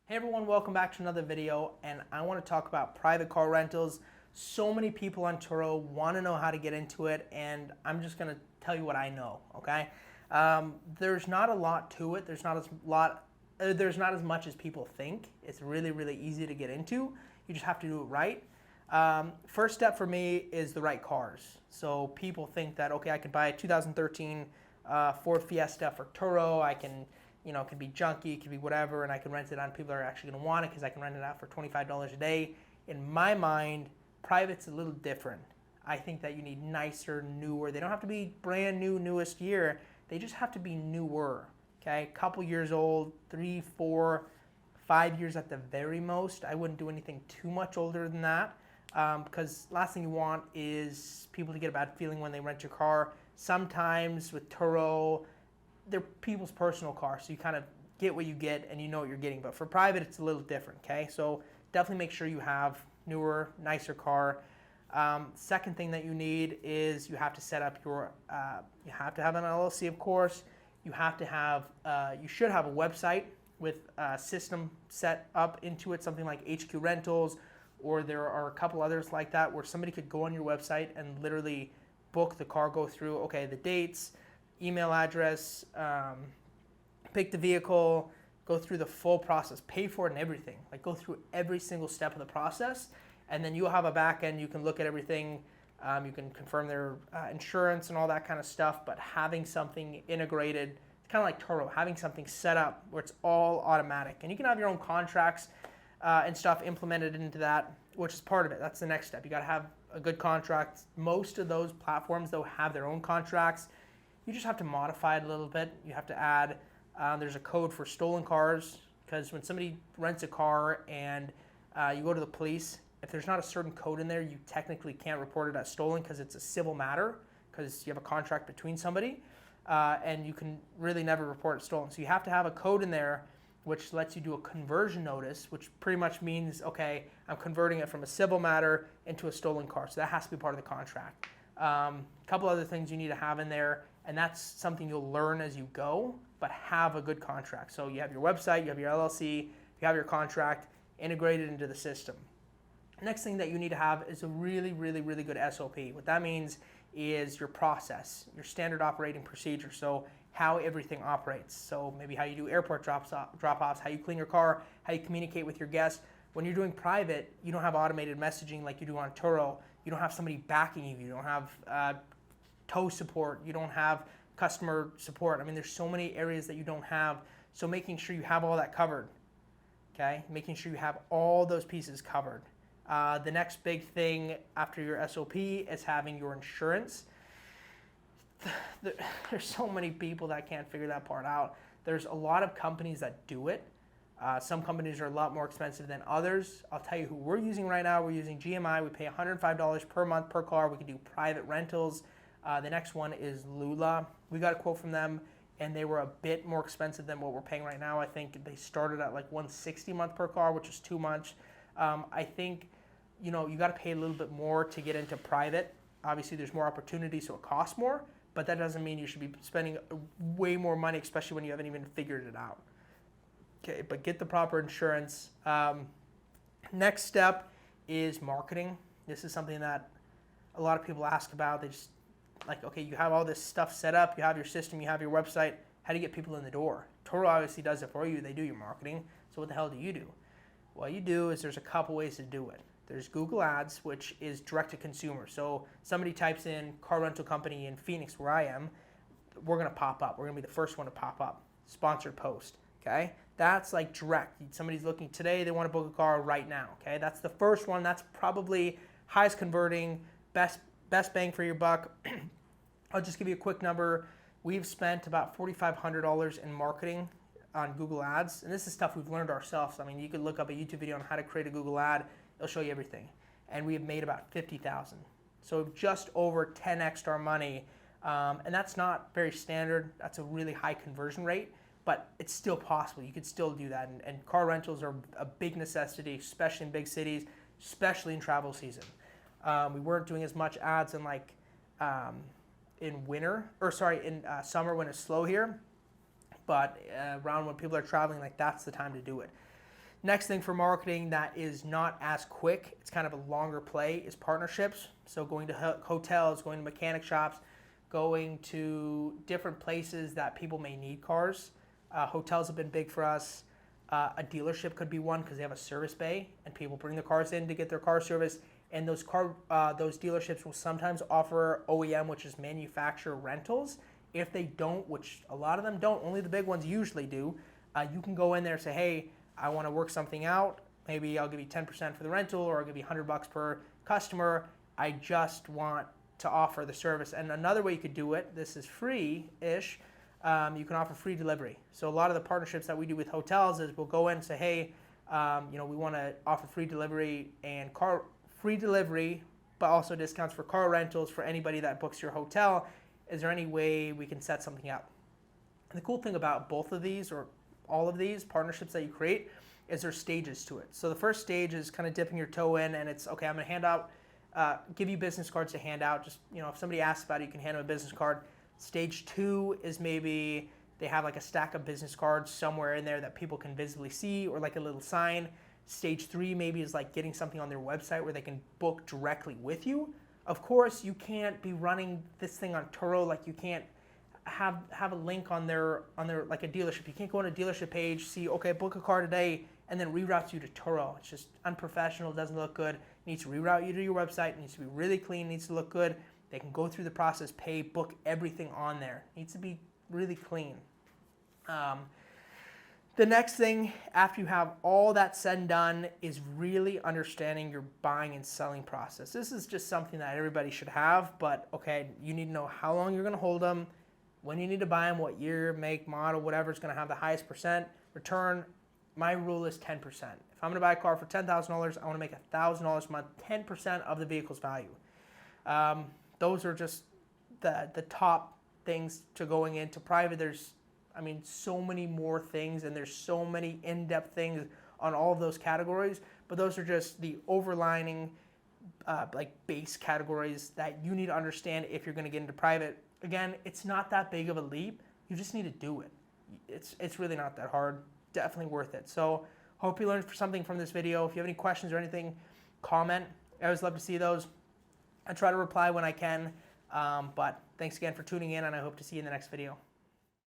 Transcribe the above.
Hey everyone, welcome back to another video, and I want to talk about private car rentals. So many people on Turo want to know how to get into it, and I'm just going to tell you what I know, okay? There's not a lot to it. There's not as much as people think. It's really, really easy to get into. You just have to do it right. First step for me is the right cars. So people think that, okay, I could buy a 2013 Ford Fiesta for Turo. I can, it could be junky, it could be whatever, and I can rent it on people that are actually going to want it because I can rent it out for $25 a day. In my mind, private's a little different. I think that you need nicer, newer. They don't have to be brand new, newest year. They just have to be newer, okay? Couple years old, 3, 4, 5 years at the very most. I wouldn't do anything too much older than that because last thing you want is people to get a bad feeling when they rent your car. Sometimes with Turo, they're people's personal cars, so you kind of get what you get and you know what you're getting. But for private, it's a little different, okay? So definitely make sure you have newer, nicer car. Second thing that you need is you have to set up your, you have to have an LLC, of course. You have to have, you should have a website with a system set up into it, something like HQ Rentals, or there are a couple others like that where somebody could go on your website and literally book the car, go through, okay, the dates, email address, pick the vehicle, go through the full process, pay for it and everything. Like go through every single step of the process, and then you'll have a back end. You can look at everything. You can confirm their insurance and all that kind of stuff. But having something integrated, it's kind of like Turo, having something set up where it's all automatic, and you can have your own contracts and stuff implemented into that, which is part of it. That's the next step. You got to have a good contract. Most of those platforms, though, have their own contracts. You just have to modify it a little bit. You have to add, there's a code for stolen cars, because when somebody rents a car and you go to the police, if there's not a certain code in there, you technically can't report it as stolen because it's a civil matter, because you have a contract between somebody, and you can really never report it stolen. So you have to have a code in there which lets you do a conversion notice, which pretty much means, okay, I'm converting it from a civil matter into a stolen car. So that has to be part of the contract. A couple other things you need to have in there, and that's something you'll learn as you go, but have a good contract. So you have your website, you have your LLC, you have your contract integrated into the system. Next thing that you need to have is a really, really, really good SOP. What that means is your process, your standard operating procedure. So how everything operates. So maybe how you do airport drop-offs, how you clean your car, how you communicate with your guests. When you're doing private, you don't have automated messaging like you do on Turo. You don't have somebody backing you. You don't have tow support. You don't have customer support. I mean, there's so many areas that you don't have. So making sure you have all that covered, okay? Making sure you have all those pieces covered. The next big thing after your SOP is having your insurance. There's so many people that can't figure that part out. There's a lot of companies that do it. Some companies are a lot more expensive than others. I'll tell you who we're using right now. We're using GMI. We pay $105 per month per car. We can do private rentals. The next one is Lula. We got a quote from them, and they were a bit more expensive than what we're paying right now. I think they started at like $160 a month per car, which is too much. I think, you got to pay a little bit more to get into private. Obviously, there's more opportunity, so it costs more, but that doesn't mean you should be spending way more money, especially when you haven't even figured it out. Okay, but get the proper insurance. Next step is marketing. This is something that a lot of people ask about. They just like, okay, you have all this stuff set up, you have your system, you have your website. How do you get people in the door? Turo obviously does it for you. They do your marketing. So what the hell do you do? What you do is there's a couple ways to do it. There's Google Ads, which is direct to consumer. So somebody types in car rental company in Phoenix, where I am, we're going to pop up. We're going to be the first one to pop up. Sponsored post, okay? That's like direct. Somebody's looking today, they want to book a car right now, okay? That's the first one. That's probably highest converting, best bang for your buck. I'll just give you a quick number. We've spent about $4,500 in marketing on Google Ads, and this is stuff we've learned ourselves. I mean, you could look up a YouTube video on how to create a Google ad. It'll show you everything. And we have made about $50,000. So just over 10x our money. And that's not very standard. That's a really high conversion rate, but it's still possible. You could still do that. And car rentals are a big necessity, especially in big cities, especially in travel season. We weren't doing as much ads in in summer when it's slow here, but around when people are traveling, like that's the time to do it. Next thing for marketing that is not as quick, it's kind of a longer play, is partnerships. So going to hotels, going to mechanic shops, going to different places that people may need cars. Hotels have been big for us. A dealership could be one because they have a service bay and people bring their cars in to get their car serviced. And those dealerships will sometimes offer OEM, which is manufacturer rentals. If they don't, which a lot of them don't, only the big ones usually do, you can go in there and say, hey, I want to work something out. Maybe I'll give you 10% for the rental, or I'll give you $100 per customer. I just want to offer the service. And another way you could do it, this is free-ish, you can offer free delivery. So a lot of the partnerships that we do with hotels is we'll go in and say, hey, we want to offer free delivery and free delivery, but also discounts for car rentals for anybody that books your hotel. Is there any way we can set something up? And the cool thing about both of these, or all of these partnerships that you create, is there's stages to it. So the first stage is kind of dipping your toe in, and it's, okay, I'm gonna hand out, give you business cards to hand out. Just, if somebody asks about it, you can hand them a business card. Stage 2 is maybe they have like a stack of business cards somewhere in there that people can visibly see, or like a little sign. Stage 3 maybe is like getting something on their website where they can book directly with you. Of course, you can't be running this thing on Turo, like you can't have a link on their like a dealership. You can't go on a dealership page, see, okay, book a car today, and then reroute you to Turo. It's just unprofessional, doesn't look good. It needs to reroute you to your website. It needs to be really clean, needs to look good. They can go through the process, pay, book everything on there. It needs to be really clean. The next thing, after you have all that said and done, is really understanding your buying and selling process. This is just something that everybody should have, but okay, you need to know how long you're gonna hold them, when you need to buy them, what year, make, model, whatever is gonna have the highest percent return. My rule is 10%. If I'm gonna buy a car for $10,000, I wanna make $1,000 a month, 10% of the vehicle's value. Those are just the top things to going into private. There's, so many more things, and there's so many in-depth things on all of those categories, but those are just the overlining, base categories that you need to understand if you're gonna get into private. Again, it's not that big of a leap. You just need to do it. It's really not that hard. Definitely worth it. So hope you learned something from this video. If you have any questions or anything, comment. I always love to see those. I try to reply when I can, but thanks again for tuning in, and I hope to see you in the next video.